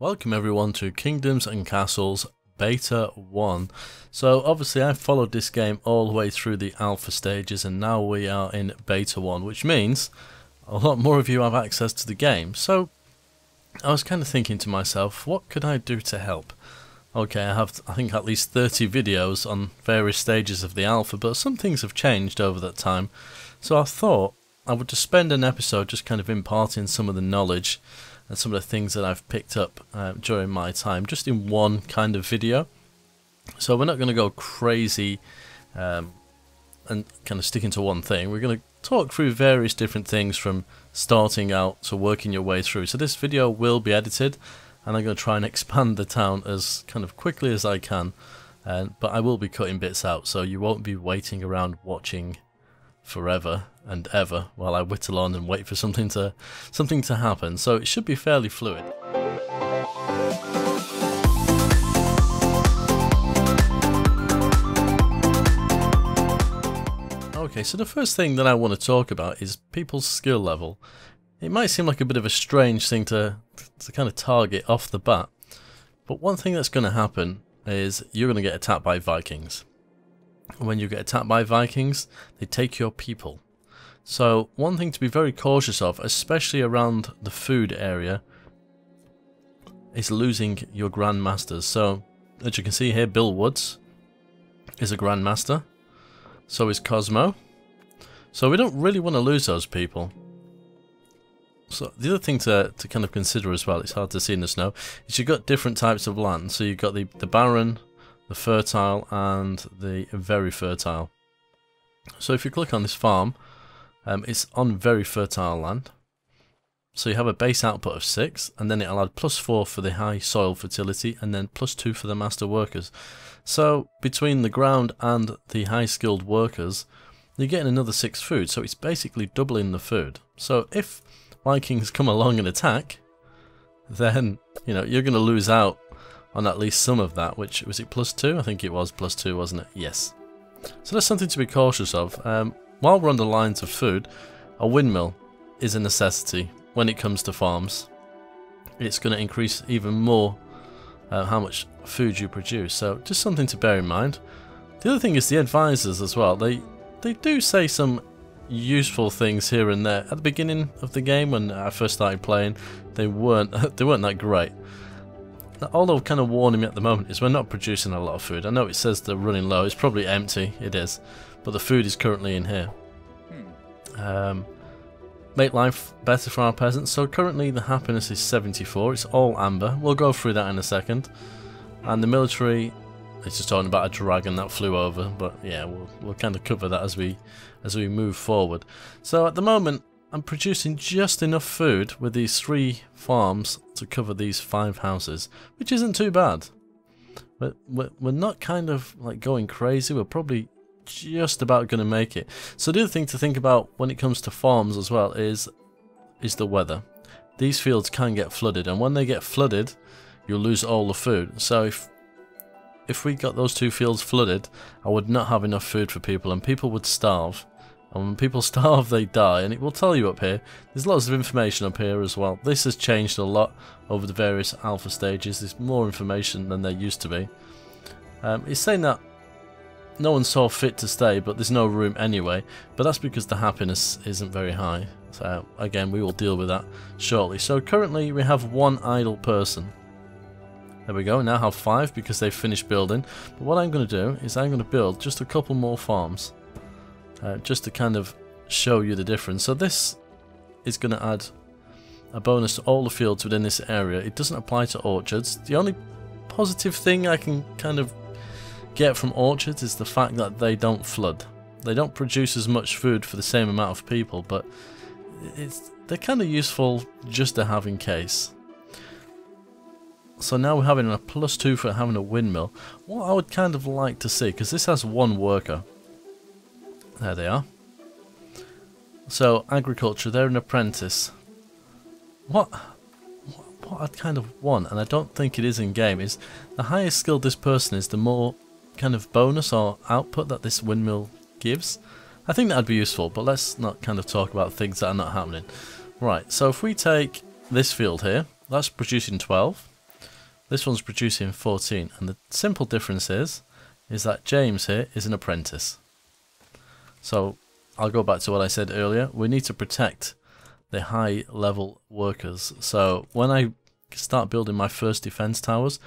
Welcome everyone to Kingdoms and Castles Beta 1. So obviously I've followed this game all the way through the alpha stages and now we are in Beta 1, which means a lot more of you have access to the game. So I was kind of thinking to myself, what could I do to help? Okay, I think at least 30 videos on various stages of the alpha, but some things have changed over that time. So I thought I would just spend an episode just kind of imparting some of the knowledge and some of the things that I've picked up during my time, just in one kind of video. So we're not going to go crazy and kind of sticking to one thing. We're going to talk through various different things from starting out to working your way through. So this video will be edited, and I'm going to try and expand the town as kind of quickly as I can. But I will be cutting bits out, so you won't be waiting around watching forever and ever while I whittle on and wait for something to happen. So it should be fairly fluid. Okay, so the first thing that I want to talk about is people's skill level. It might seem like a bit of a strange thing to kind of target off the bat, but one thing that's going to happen is you're going to get attacked by Vikings. When you get attacked by Vikings, they take your people. So one thing to be very cautious of, especially around the food area, is losing your Grandmasters. So as you can see here, Bill Woods is a Grandmaster. So is Cosmo. So we don't really want to lose those people. So the other thing to kind of consider as well, it's hard to see in the snow, is you've got different types of land. So you've got the barren, the fertile, and the very fertile. So if you click on this farm, it's on very fertile land. So you have a base output of 6, and then it'll add +4 for the high soil fertility, and then +2 for the master workers. So between the ground and the high skilled workers, you're getting another 6 food. So it's basically doubling the food. So if Vikings come along and attack, then you're going to lose out on at least some of that. Which was it, +2? I think it was +2, wasn't it? Yes. So that's something to be cautious of. While we're on the lines of food, a windmill is a necessity when it comes to farms. It's going to increase even more how much food you produce. So just something to bear in mind. The other thing is the advisors as well. They do say some useful things here and there. At the beginning of the game, when I first started playing, they weren't that great. All they're kind of warning me at the moment is we're not producing a lot of food. I know it says they're running low. It's probably empty. It is. But the food is currently in here. Make life better for our peasants. So currently the happiness is 74. It's all amber. We'll go through that in a second. And the military, it's just talking about a dragon that flew over. But yeah, we'll kind of cover that as we move forward. So at the moment, I'm producing just enough food with these 3 farms to cover these 5 houses, which isn't too bad. But we're not kind of like going crazy. We're probably just about going to make it. So the other thing to think about when it comes to farms as well is the weather. These fields can get flooded, and when they get flooded, you'll lose all the food. So if we got those 2 fields flooded, I would not have enough food for people, and people would starve. And when people starve, they die, and it will tell you up here. There's lots of information up here as well. This has changed a lot over the various alpha stages. There's more information than there used to be. It's saying that no one saw fit to stay, but there's no room anyway. But that's because the happiness isn't very high. So again, we will deal with that shortly. So currently we have 1 idle person. There we go. We now have 5 because they've finished building. But what I'm going to do is I'm going to build just a couple more farms. Just to kind of show you the difference. So this is going to add a bonus to all the fields within this area. It doesn't apply to orchards. The only positive thing I can kind of get from orchards is the fact that they don't flood. They don't produce as much food for the same amount of people, but they're kind of useful just to have in case. So now we're having a +2 for having a windmill. What I would kind of like to see, because this has 1 worker. There they are. So agriculture, they're an apprentice. What I'd kind of want, and I don't think it is in game, is the higher skilled this person is, the more kind of bonus or output that this windmill gives. I think that'd be useful, but let's not kind of talk about things that are not happening. Right, so if we take this field here, that's producing 12. This one's producing 14, and the simple difference is that James here is an apprentice. So I'll go back to what I said earlier. We need to protect the high level workers. So when I start building my first defense towers,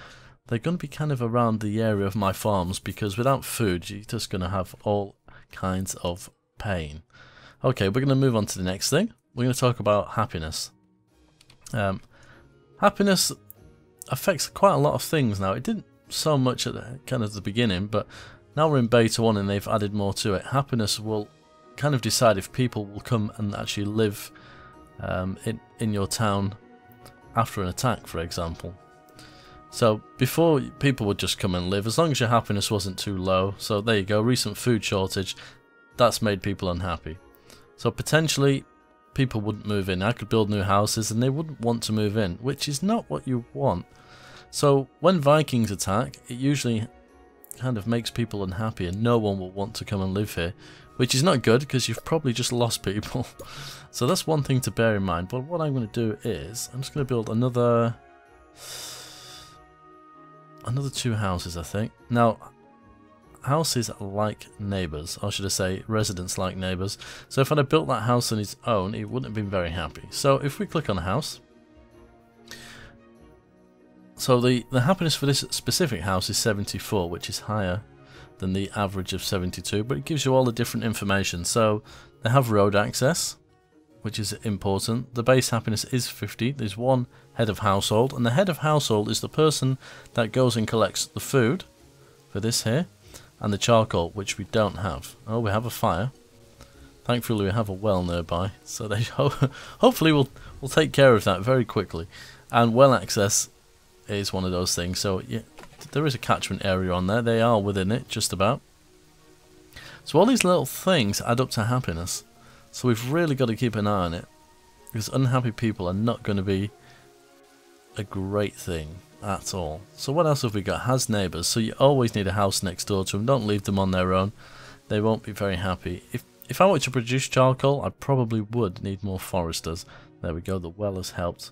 they're going to be kind of around the area of my farms, because without food you're just going to have all kinds of pain. Okay, we're going to move on to the next thing. We're going to talk about happiness. Happiness affects quite a lot of things now. It didn't so much at the beginning, but now we're in beta 1 and they've added more to it. Happiness will kind of decide if people will come and actually live in your town after an attack, for example. So before, people would just come and live as long as your happiness wasn't too low. So there you go, recent food shortage, that's made people unhappy. So potentially people wouldn't move in. I could build new houses and they wouldn't want to move in, which is not what you want. So when Vikings attack, it usually kind of makes people unhappy and no one will want to come and live here, which is not good because you've probably just lost people. So that's one thing to bear in mind. But what I'm going to do is I'm just going to build another 2 houses, I think. Now, houses like neighbours, or should I say residents like neighbours. So if I'd have built that house on its own, it wouldn't have been very happy. So if we click on a house, so the happiness for this specific house is 74, which is higher than the average of 72, but it gives you all the different information. So they have road access, which is important. The base happiness is 50. There's 1 head of household, and the head of household is the person that goes and collects the food for this here, and the charcoal, which we don't have. Oh, we have a fire. Thankfully we have a well nearby, so they hopefully we'll take care of that very quickly. And well access is one of those things, so yeah, there is a catchment area on there. They are within it, just about. So all these little things add up to happiness. So we've really got to keep an eye on it, because unhappy people are not going to be a great thing at all. So what else have we got? Has neighbours. So you always need a house next door to them. Don't leave them on their own. They won't be very happy. If I were to produce charcoal, I probably would need more foresters. There we go. The well has helped.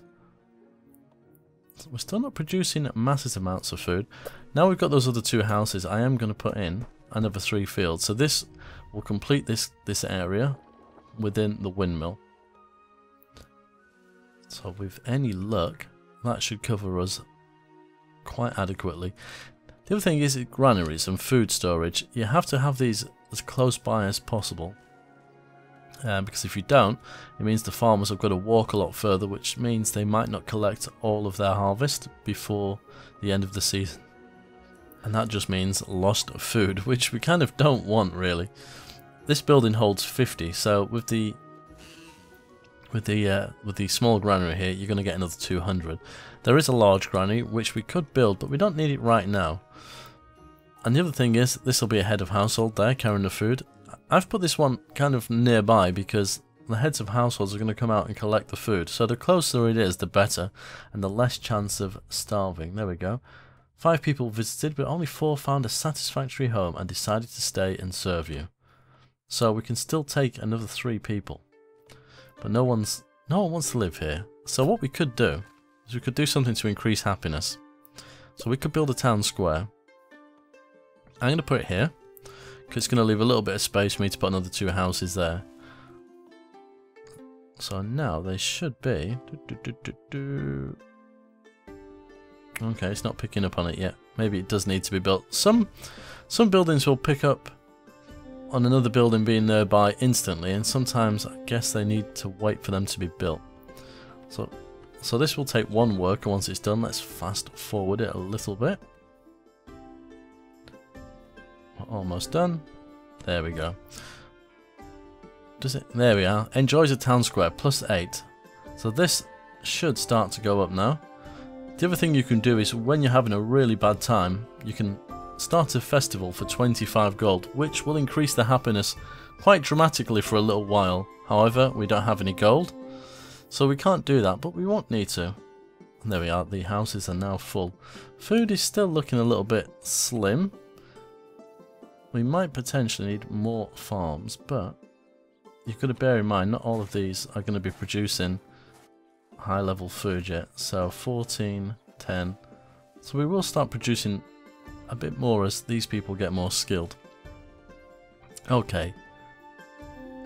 So we're still not producing massive amounts of food. Now we've got those other 2 houses, I am going to put in another 3 fields. So this will complete this area within the windmill. So with any luck, that should cover us quite adequately. The other thing is granaries and food storage. You have to have these as close by as possible, because if you don't, it means the farmers have got to walk a lot further, which means they might not collect all of their harvest before the end of the season, and that just means lost food, which we kind of don't want really. This building holds 50, so with the small granary here, you're going to get another 200. There is a large granary which we could build, but we don't need it right now. And the other thing is, this will be a head of household there carrying the food. I've put this one kind of nearby because the heads of households are going to come out and collect the food. So the closer it is, the better, and the less chance of starving. There we go. 5 people visited, but only 4 found a satisfactory home and decided to stay and serve you. So we can still take another 3 people. But no one wants to live here. So what we could do is we could do something to increase happiness. So we could build a town square. I'm going to put it here, because it's going to leave a little bit of space for me to put another 2 houses there. So now they should be... Okay, it's not picking up on it yet. Maybe it does need to be built. Some buildings will pick up on another building being nearby instantly, and sometimes I guess they need to wait for them to be built. So this will take 1 worker once it's done. Let's fast forward it a little bit. We're almost done. There we go. Does it? There we are. Enjoys a town square, +8. So this should start to go up now. The other thing you can do is when you're having a really bad time, you can start a festival for 25 gold, which will increase the happiness quite dramatically for a little while. However, we don't have any gold, so we can't do that, but we won't need to. And there we are, the houses are now full. Food is still looking a little bit slim. We might potentially need more farms, but you've got to bear in mind not all of these are going to be producing high level food yet. So 14, 10, So we will start producing a bit more as these people get more skilled. Okay.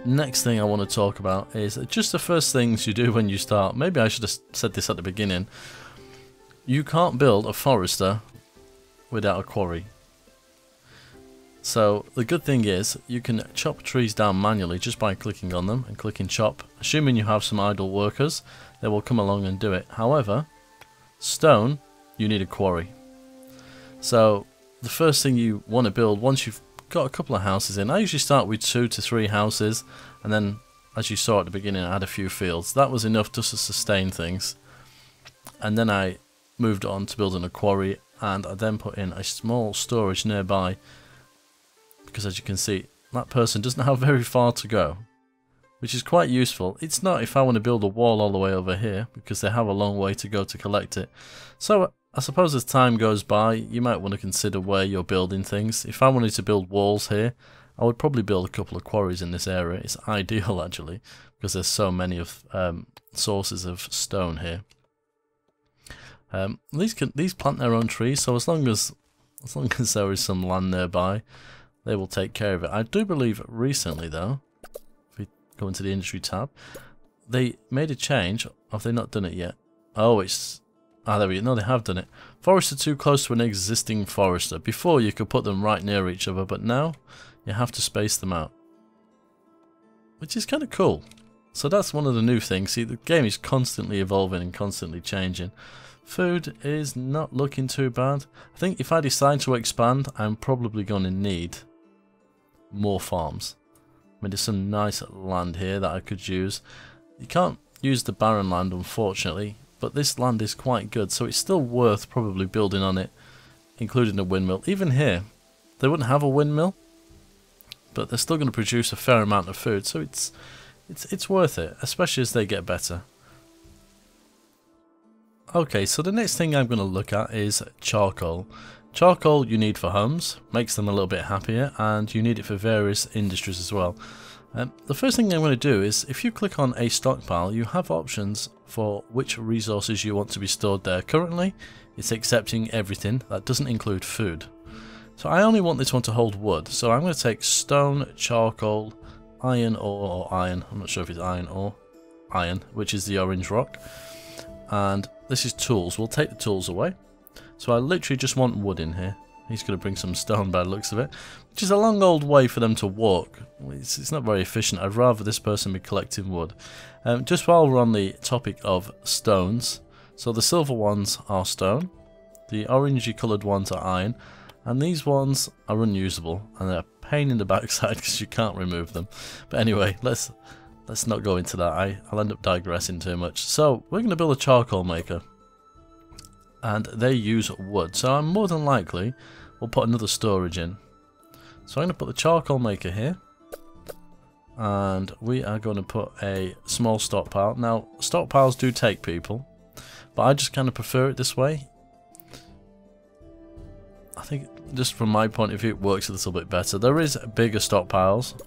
Next thing I want to talk about is just the first things you do when you start. Maybe I should have said this at the beginning. You can't build a forester without a quarry. So the good thing is you can chop trees down manually just by clicking on them and clicking chop. Assuming you have some idle workers, they will come along and do it. However, stone, you need a quarry. So the first thing you want to build once you've got a couple of houses in, I usually start with 2 to 3 houses, and then as you saw at the beginning I had a few fields. That was enough just to sustain things. And then I moved on to building a quarry, and I then put in a small storage nearby, because as you can see that person doesn't have very far to go, which is quite useful. It's not if I want to build a wall all the way over here, because they have a long way to go to collect it. So I suppose as time goes by you might want to consider where you're building things. If I wanted to build walls here, I would probably build a couple of quarries in this area. It's ideal actually, because there's so many of sources of stone here. These plant their own trees, so as long as there is some land nearby, they will take care of it. I do believe recently though, if we go into the industry tab, they made a change. Have they not done it yet? Oh, it's... Ah, there we go. No, they have done it. Forests are too close to an existing forester. Before you could put them right near each other, but now you have to space them out, which is kind of cool. So that's one of the new things. See, the game is constantly evolving and constantly changing. Food is not looking too bad. I think if I decide to expand, I'm probably going to need more farms. I mean, there's some nice land here that I could use. You can't use the barren land, unfortunately, but this land is quite good, so it's still worth probably building on it, including a windmill. Even here, they wouldn't have a windmill, but they're still going to produce a fair amount of food, so it's worth it, especially as they get better. Okay, so the next thing I'm going to look at is charcoal. Charcoal you need for homes, makes them a little bit happier, and you need it for various industries as well. The first thing I'm going to do is, if you click on a stockpile, you have options for which resources you want to be stored there. Currently, it's accepting everything. That doesn't include food. So I only want this one to hold wood. So I'm going to take stone, charcoal, iron ore, or iron. I'm not sure if it's iron or iron, which is the orange rock. And this is tools. We'll take the tools away. So I literally just want wood in here. He's going to bring some stone by the looks of it, which is a long old way for them to walk. It's not very efficient. I'd rather this person be collecting wood. Just while we're on the topic of stones, so the silver ones are stone, the orangey coloured ones are iron, and these ones are unusable, and they're a pain in the backside because you can't remove them. But anyway, let's not go into that. I'll end up digressing too much. So we're going to build a charcoal maker, and they use wood, so I'm more than likely we'll put another storage in. So I'm going to put the charcoal maker here, and we are going to put a small stockpile. Now stockpiles do take people, but I just kind of prefer it this way. I think just from my point of view it works a little bit better. There is bigger stockpiles,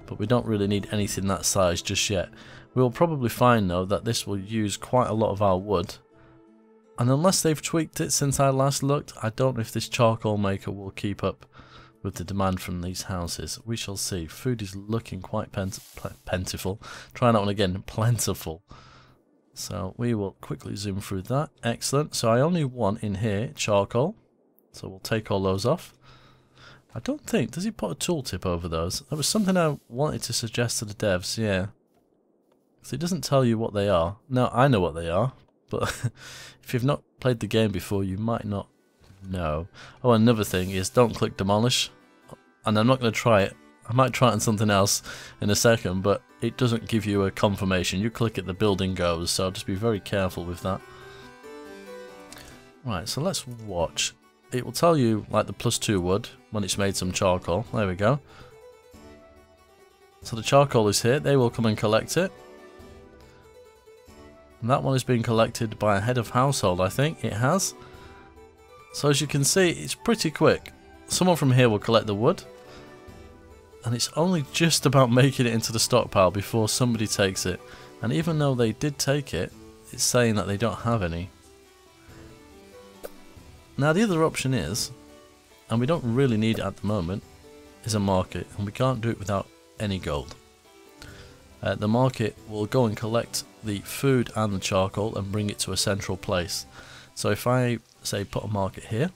but we don't really need anything that size just yet. We'll probably find though that this will use quite a lot of our wood, and unless they've tweaked it since I last looked, I don't know if this charcoal maker will keep up with the demand from these houses. We shall see. Food is looking quite plentiful. Try that one again, plentiful. So we will quickly zoom through that. Excellent. So I only want in here charcoal, so we'll take all those off. I don't think, does he put a tooltip over those? That was something I wanted to suggest to the devs, yeah. So it doesn't tell you what they are. Now I know what they are, but if you've not played the game before, you might not know. Oh, another thing is don't click demolish. And I'm not going to try it. I might try it on something else in a second, but it doesn't give you a confirmation. You click it, the building goes, so just be very careful with that. Right, so let's watch. It will tell you like the +2 wood when it's made some charcoal. There we go. So the charcoal is here. They will come and collect it. And that one is being collected by a head of household, I think. It has. So as you can see, it's pretty quick. Someone from here will collect the wood, and it's only just about making it into the stockpile before somebody takes it. And even though they did take it, it's saying that they don't have any. Now the other option is, and we don't really need it at the moment, is a market, and we can't do it without any gold. The market will go and collect the food and the charcoal and bring it to a central place. So if I say put a market here,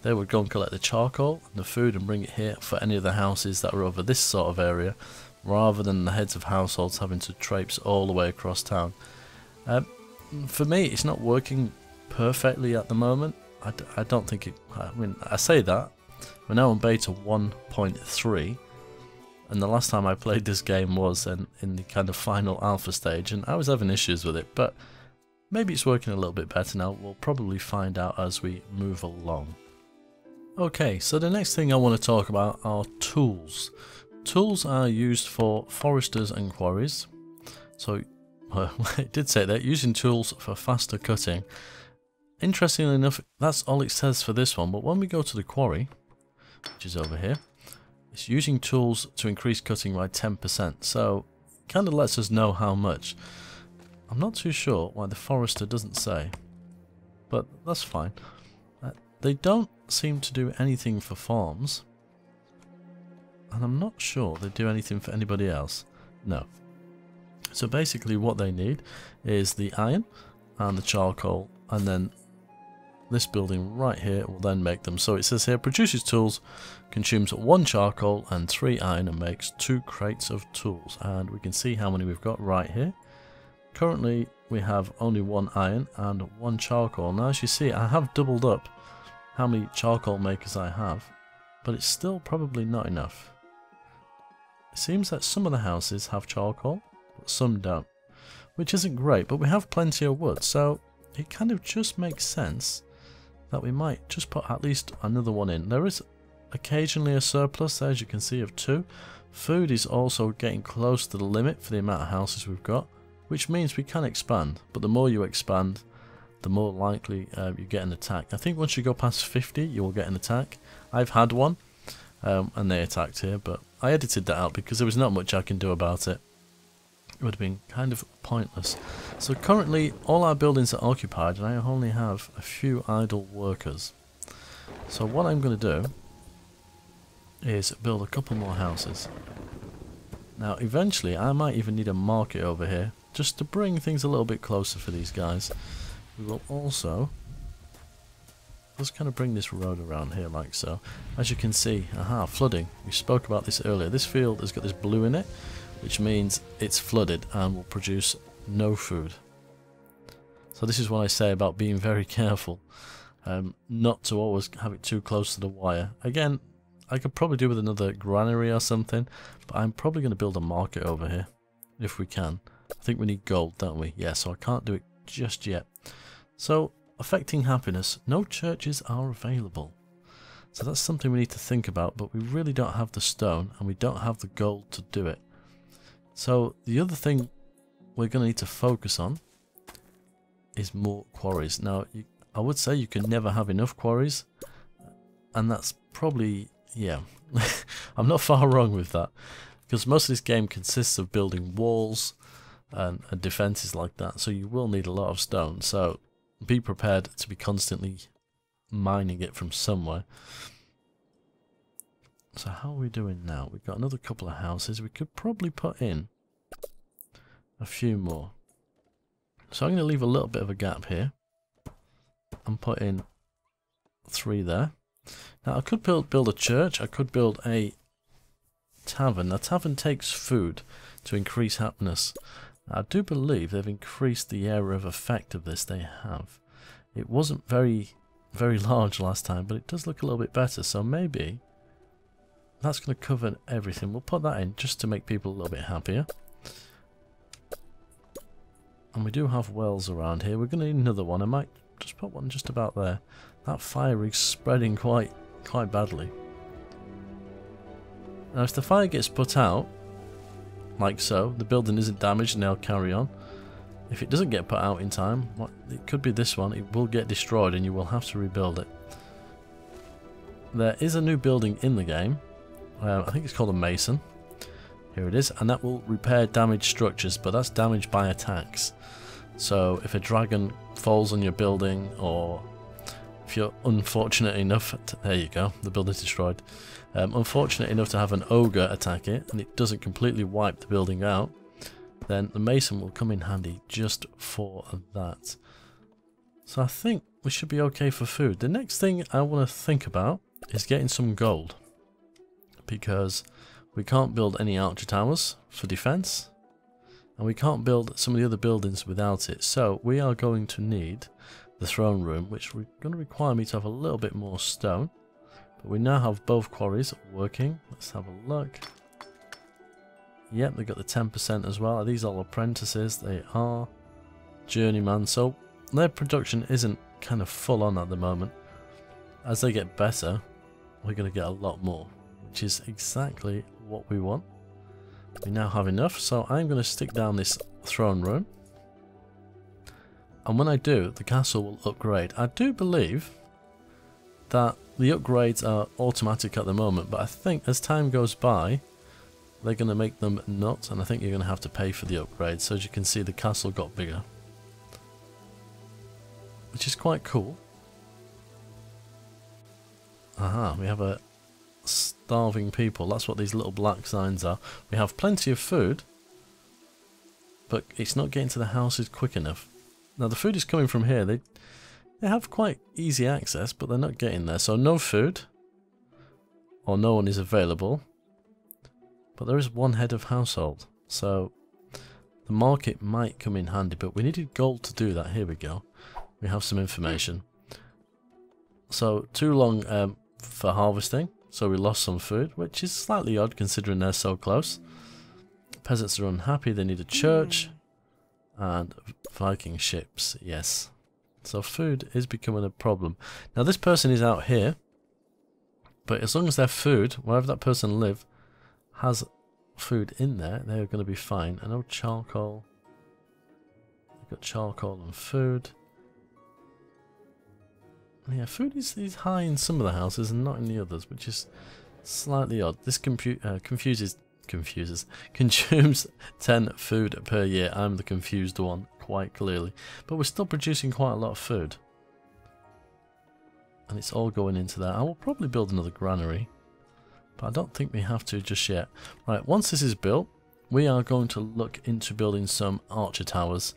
they would go and collect the charcoal and the food and bring it here for any of the houses that are over this sort of area, rather than the heads of households having to traipse all the way across town. For me, it's not working perfectly at the moment. I don't think it... I mean, I say that. We're now on beta 1.3, and the last time I played this game was in the kind of final alpha stage, and I was having issues with it, but maybe it's working a little bit better now. We'll probably find out as we move along. Okay, so the next thing I want to talk about are tools. Tools are used for foresters and quarries. So, it did say that, using tools for faster cutting. Interestingly enough, that's all it says for this one, but when we go to the quarry, which is over here, it's using tools to increase cutting by 10%, so it kind of lets us know how much. I'm not too sure why the forester doesn't say, but that's fine. They don't seem to do anything for farms, and I'm not sure they do anything for anybody else. No. So basically what they need is the iron and the charcoal, and then this building right here will then make them. So it says here, produces tools, consumes 1 charcoal and 3 iron, and makes 2 crates of tools. And we can see how many we've got right here. Currently we have only 1 iron and 1 charcoal. Now as you see, I have doubled up how many charcoal makers I have, but it's still probably not enough. It seems that some of the houses have charcoal, but some don't, which isn't great, but we have plenty of wood, so it kind of just makes sense that we might just put at least another one in. There is occasionally a surplus there, as you can see, of 2. Food is also getting close to the limit for the amount of houses we've got, which means we can expand, but the more you expand, the more likely you get an attack. I think once you go past 50, you will get an attack. I've had one, and they attacked here, but I edited that out because there was not much I can do about it. It would have been kind of pointless. So currently all our buildings are occupied, and I only have a few idle workers. So what I'm going to do is build a couple more houses. Now eventually I might even need a market over here, just to bring things a little bit closer for these guys. We will also just kind of bring this road around here like so. As you can see, flooding. We spoke about this earlier. This field has got this blue in it, which means it's flooded and will produce no food. So this is what I say about being very careful, not to always have it too close to the wire. Again, I could probably do with another granary or something, but I'm probably going to build a market over here, if we can. I think we need gold, don't we? Yeah, so I can't do it just yet. So, affecting happiness, no churches are available. So that's something we need to think about, but we really don't have the stone, and we don't have the gold to do it. So the other thing we're going to need to focus on is more quarries. Now, I would say you can never have enough quarries, and that's probably, yeah, I'm not far wrong with that, because most of this game consists of building walls and defences like that, so you will need a lot of stone. So be prepared to be constantly mining it from somewhere. So how are we doing now? We've got another couple of houses. We could probably put in a few more. So I'm going to leave a little bit of a gap here and put in 3 there. Now I could build a church. I could build a tavern. A tavern takes food to increase happiness. I do believe they've increased the area of effect of this. They have. It wasn't very large last time, but it does look a little bit better. So maybe that's going to cover everything. We'll put that in just to make people a little bit happier. And we do have wells around here. We're going to need another one. I might just put one just about there. That fire is spreading quite badly. Now if the fire gets put out, like so, the building isn't damaged and they'll carry on. If it doesn't get put out in time, it could be this one, it will get destroyed and you will have to rebuild it. There is a new building in the game. I think it's called a mason. Here it is, and that will repair damaged structures, but that's damaged by attacks. So if a dragon falls on your building, or if you're unfortunate enough there you go, the building's destroyed. Unfortunate enough to have an ogre attack it and it doesn't completely wipe the building out, then the mason will come in handy just for that. So I think we should be okay for food. The next thing I want to think about is getting some gold, because we can't build any archer towers for defense and we can't build some of the other buildings without it. So we are going to need the throne room, which is going to require me to have a little bit more stone. But we now have both quarries working. Let's have a look. Yep, they got the 10% as well. Are these all apprentices? They are. Journeyman. So their production isn't kind of full on at the moment. As they get better, we're going to get a lot more, which is exactly what we want. We now have enough, so I'm going to stick down this throne room. And when I do, the castle will upgrade. I do believe that the upgrades are automatic at the moment, but I think as time goes by, they're going to make them not, and I think you're going to have to pay for the upgrade. So as you can see, the castle got bigger, which is quite cool. Aha, we have a starving people. That's what these little black signs are. We have plenty of food, but it's not getting to the houses quick enough. Now the food is coming from here. They have quite easy access, but they're not getting there. So no food, or no one is available. But there is one head of household, so the market might come in handy, but we needed gold to do that. Here we go. We have some information. So too long for harvesting, so we lost some food, which is slightly odd considering they're so close. Peasants are unhappy, they need a church, and Viking ships, yes. So food is becoming a problem. Now this person is out here, but as long as their food, wherever that person live, has food in there, they're going to be fine. I know charcoal. We've got charcoal and food. Yeah, food is high in some of the houses and not in the others, which is slightly odd. This consumes 10 food per year. I'm the confused one, quite clearly. But we're still producing quite a lot of food. And it's all going into there. I will probably build another granary, but I don't think we have to just yet. Right, once this is built, we are going to look into building some archer towers.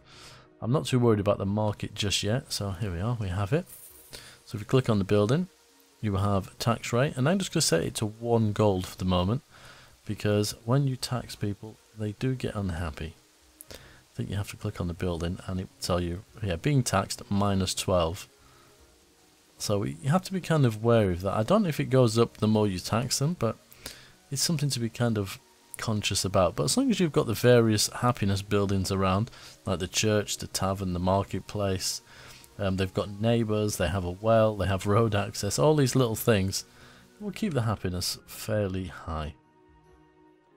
I'm not too worried about the market just yet, so here we are, we have it. So if you click on the building, you will have tax rate, and I'm just going to set it to 1 gold for the moment, because when you tax people, they do get unhappy. I think you have to click on the building and it will tell you, yeah, being taxed -12. So you have to be kind of wary of that. I don't know if it goes up the more you tax them, but it's something to be kind of conscious about. But as long as you've got the various happiness buildings around, like the church, the tavern, the marketplace, they've got neighbours, they have a well, they have road access, all these little things will keep the happiness fairly high.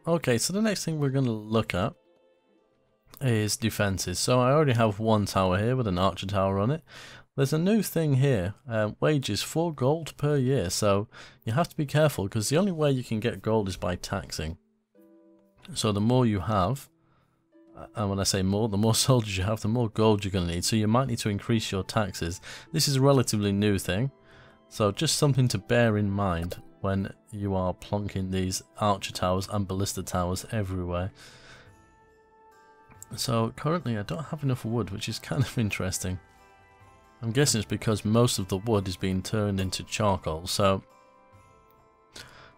Okay, so the next thing we're going to look at is defences. So I already have 1 tower here with an archer tower on it. There's a new thing here, wages 4 gold per year, so you have to be careful because the only way you can get gold is by taxing. So the more you have, and when I say more, the more soldiers you have, the more gold you're going to need, so you might need to increase your taxes. This is a relatively new thing, so just something to bear in mind when you are plonking these archer towers and ballista towers everywhere. So currently I don't have enough wood, which is kind of interesting. I'm guessing it's because most of the wood is being turned into charcoal, so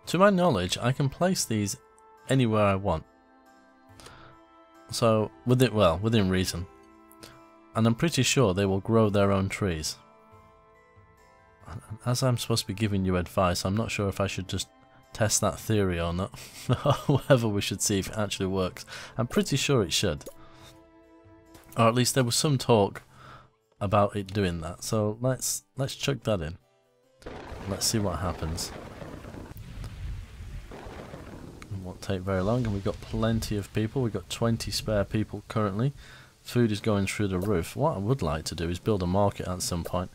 to my knowledge I can place these anywhere I want. So within reason. And I'm pretty sure they will grow their own trees. As I'm supposed to be giving you advice, I'm not sure if I should just test that theory or not. However, we should see if it actually works. I'm pretty sure it should. Or at least there was some talk about it doing that. So let's chuck that in. Let's see what happens. It won't take very long, and we've got plenty of people. We've got 20 spare people currently. Food is going through the roof. What I would like to do is build a market at some point.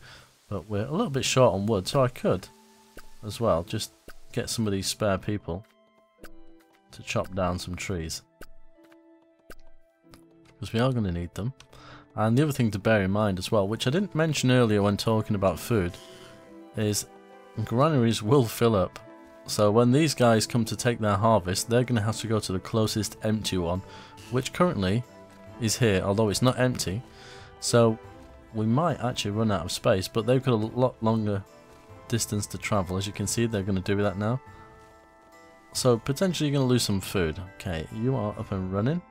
But we're a little bit short on wood, so I could, as well, just get some of these spare people to chop down some trees. Because we are going to need them. And the other thing to bear in mind as well, which I didn't mention earlier when talking about food, is granaries will fill up. So when these guys come to take their harvest, they're going to have to go to the closest empty one, which currently is here, although it's not empty. So we might actually run out of space, but they've got a lot longer distance to travel. As you can see, they're going to do that now. So potentially you're going to lose some food. Okay, you are up and running.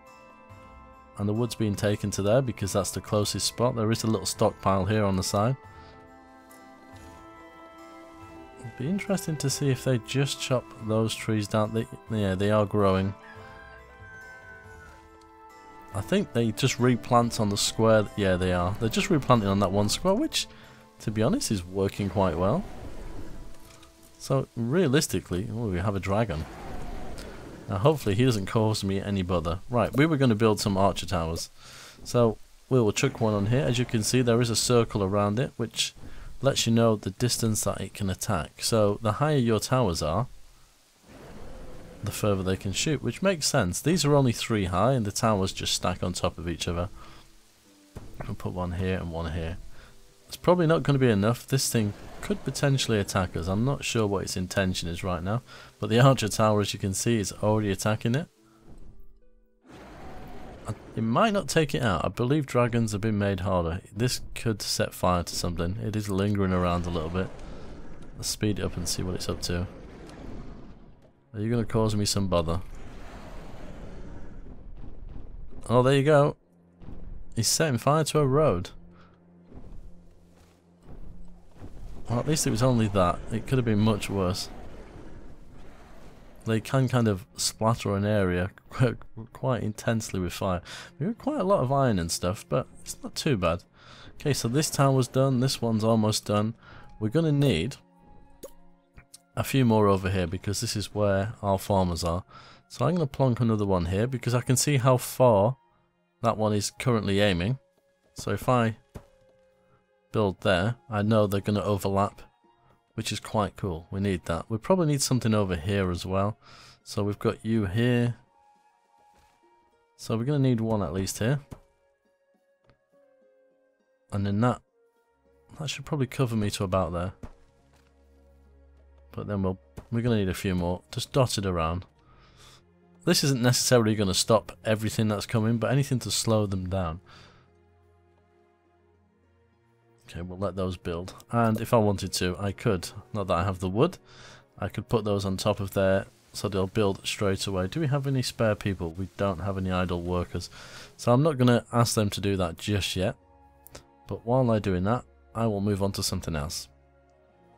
And the wood's being taken to there because that's the closest spot. There is a little stockpile here on the side. It'd be interesting to see if they just chop those trees down. Yeah, they are growing. I think they just replant on the square. Yeah, they are. They're just replanting on that one square, which, to be honest, is working quite well. So, realistically, we have a dragon. Now, hopefully he doesn't cause me any bother. Right, we were going to build some archer towers. So, we will chuck one on here. As you can see, there is a circle around it, which lets you know the distance that it can attack. So the higher your towers are, the further they can shoot, which makes sense. These are only 3 high and the towers just stack on top of each other. I'll put one here and one here. It's probably not going to be enough. This thing could potentially attack us. I'm not sure what its intention is right now, but the archer tower, as you can see, is already attacking it. It might not take it out. I believe dragons have been made harder. This could set fire to something. It is lingering around a little bit. Let's speed it up and see what it's up to. Are you going to cause me some bother? Oh, there you go. He's setting fire to a road. Well, at least it was only that. It could have been much worse. They can kind of splatter an area quite intensely with fire. We have quite a lot of iron and stuff, but it's not too bad. Okay, so this tower's done. This one's almost done. We're going to need a few more over here because this is where our farmers are. So I'm going to plonk another one here because I can see how far that one is currently aiming. So if I build there, I know they're going to overlap, which is quite cool. We need that. We probably need something over here as well. So we've got you here. So we're going to need one at least here. And then that should probably cover me to about there. But then we're going to need a few more, just dotted around. This isn't necessarily going to stop everything that's coming, but anything to slow them down. Okay, we'll let those build. And if I wanted to, I could. Not that I have the wood. I could put those on top of there so they'll build straight away. Do we have any spare people? We don't have any idle workers. So I'm not going to ask them to do that just yet. But while they're doing that, I will move on to something else.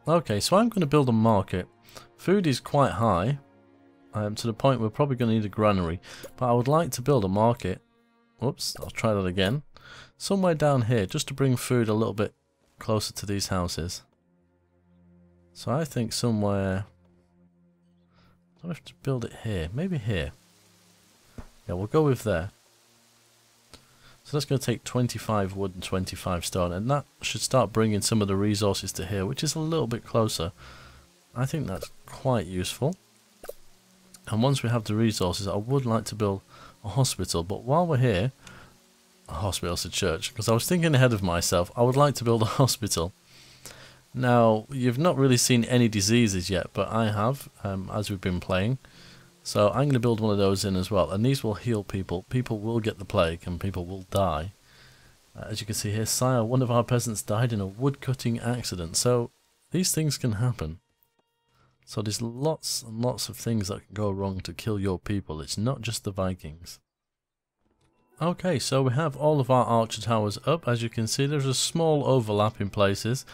Okay, so I'm going to build a market. Food is quite high. To the point we're probably going to need a granary. But I would like to build a market. Whoops, I'll try that again. Somewhere down here, just to bring food a little bit closer to these houses. So I think somewhere... I have to build it here. Maybe here. Yeah, we'll go with there. So that's going to take 25 wood and 25 stone. And that should start bringing some of the resources to here, which is a little bit closer. I think that's quite useful. And once we have the resources, I would like to build a hospital. But while we're here... A hospital's a church. Because I was thinking ahead of myself. I would like to build a hospital. Now, you've not really seen any diseases yet, but I have, as we've been playing. So I'm going to build one of those in as well. And these will heal people. People will get the plague and people will die. As you can see here, sire, one of our peasants died in a wood-cutting accident. So these things can happen. So there's lots and lots of things that can go wrong to kill your people. It's not just the Vikings. Okay, so we have all of our archer towers up. As you can see, there's a small overlap in places.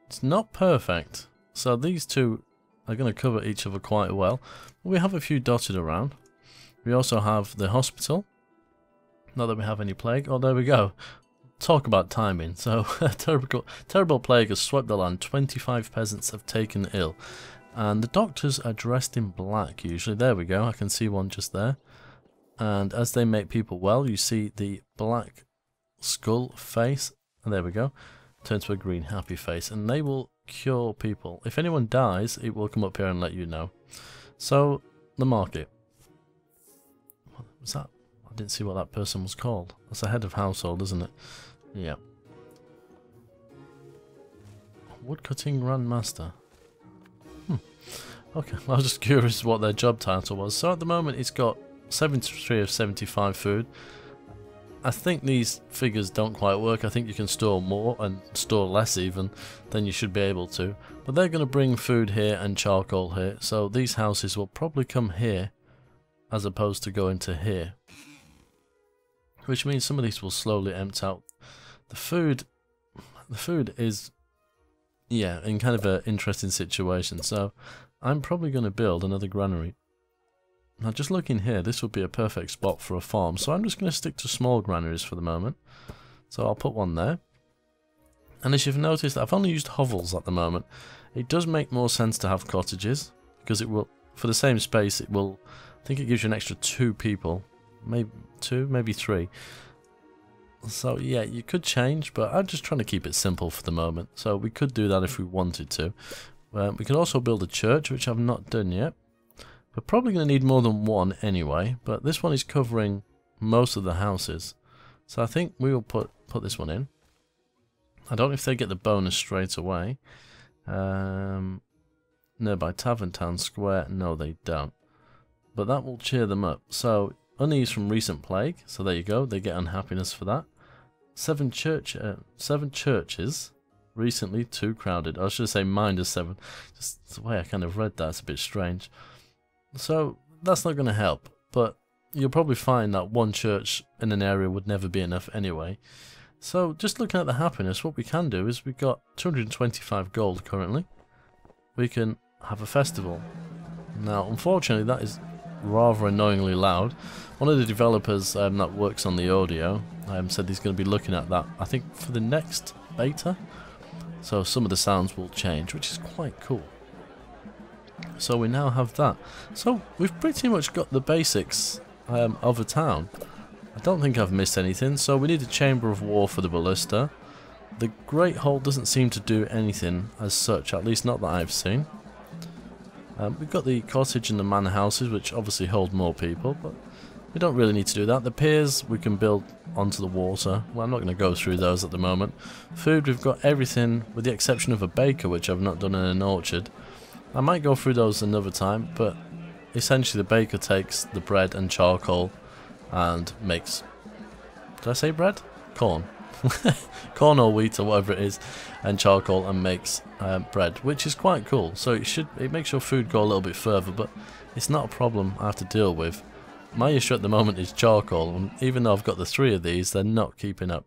It's not perfect. So these two are going to cover each other quite well. We have a few dotted around. We also have the hospital. Not that we have any plague. Oh, there we go. Talk about timing. So, a terrible plague has swept the land. 25 peasants have taken ill. And the doctors are dressed in black usually. There we go. I can see one just there. And as they make people well, you see the black skull face. And there we go. Turn to a green happy face. And they will cure people. If anyone dies, it will come up here and let you know. So, the market. What was that? I didn't see what that person was called. That's a head of household, isn't it? Yeah. Woodcutting Grandmaster. Okay, I was just curious what their job title was. So at the moment it's got 73 of 75 food. I think these figures don't quite work. I think you can store more and store less even than you should be able to. But they're going to bring food here and charcoal here. So these houses will probably come here as opposed to going to here. Which means some of these will slowly empty out. The food is, yeah, in kind of an interesting situation. So I'm probably going to build another granary. Now just looking here, this would be a perfect spot for a farm, so I'm just going to stick to small granaries for the moment. So I'll put one there. And as you've noticed, I've only used hovels at the moment. It does make more sense to have cottages, because it will, for the same space, it will, I think it gives you an extra 2 people. Maybe 2, maybe 3. So yeah, you could change, but I'm just trying to keep it simple for the moment. So we could do that if we wanted to. We can also build a church, which I've not done yet. We're probably going to need more than one anyway, but this one is covering most of the houses. So I think we will put this one in. I don't know if they get the bonus straight away. Nearby Tavern Town Square, no they don't. But that will cheer them up. So, unease from recent plague, so there you go, they get unhappiness for that. 7 churches, recently 2 crowded. I should say -7. Just the way I kind of read that, it's a bit strange. So that's not going to help, but you'll probably find that 1 church in an area would never be enough anyway. So just looking at the happiness, what we can do is we've got 225 gold currently. We can have a festival. Now unfortunately that is rather annoyingly loud. One of the developers that works on the audio said he's going to be looking at that, I think, for the next beta. So some of the sounds will change, which is quite cool. So we now have that. So we've pretty much got the basics of a town. I don't think I've missed anything. So we need a chamber of war for the ballista. The Great Hall doesn't seem to do anything as such, at least not that I've seen. We've got the cottage and the manor houses, which obviously hold more people, but we don't really need to do that. The piers we can build onto the water. Well, I'm not going to go through those at the moment. Food, we've got everything with the exception of a baker, which I've not done in an orchard. I might go through those another time, but essentially the baker takes the bread and charcoal and makes, did I say bread? Corn. Corn or wheat or whatever it is, and charcoal, and makes bread, which is quite cool. So it makes your food go a little bit further, but it's not a problem I have to deal with. My issue at the moment is charcoal, and even though I've got the 3 of these, they're not keeping up.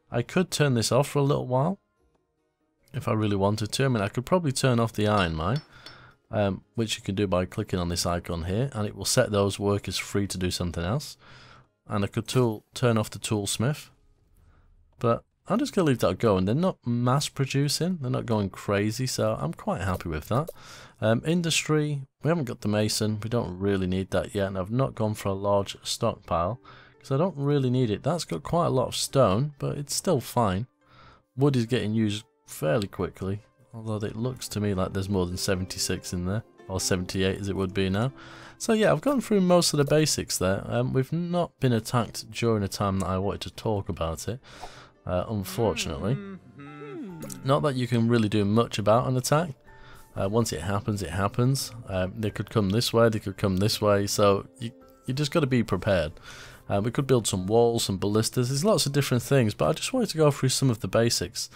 I could turn this off for a little while if I really wanted to. I mean, I could probably turn off the iron mine, which you can do by clicking on this icon here, and it will set those workers free to do something else. And I could turn off the toolsmith, but I'm just going to leave that going. They're not mass producing, they're not going crazy, so I'm quite happy with that. Industry, we haven't got the mason, we don't really need that yet, and I've not gone for a large stockpile because I don't really need it. That's got quite a lot of stone, but it's still fine. Wood is getting used fairly quickly, although it looks to me like there's more than 76 in there, or 78 as it would be now. So yeah, I've gone through most of the basics there. We've not been attacked during a time that I wanted to talk about it, unfortunately. Not that you can really do much about an attack. Once it happens, it happens. They could come this way, they could come this way, so you just got to be prepared. We could build some walls, some ballistas, there's lots of different things, but I just wanted to go through some of the basics.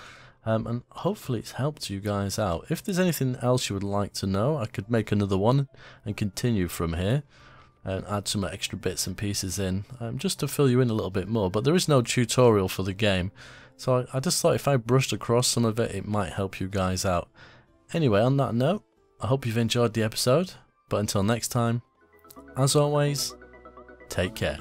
And hopefully it's helped you guys out. If there's anything else you would like to know, I could make another one and continue from here and add some extra bits and pieces in, just to fill you in a little bit more. But there is no tutorial for the game, so I just thought if I brushed across some of it, it might help you guys out. Anyway, on that note, I hope you've enjoyed the episode, but until next time, as always, take care.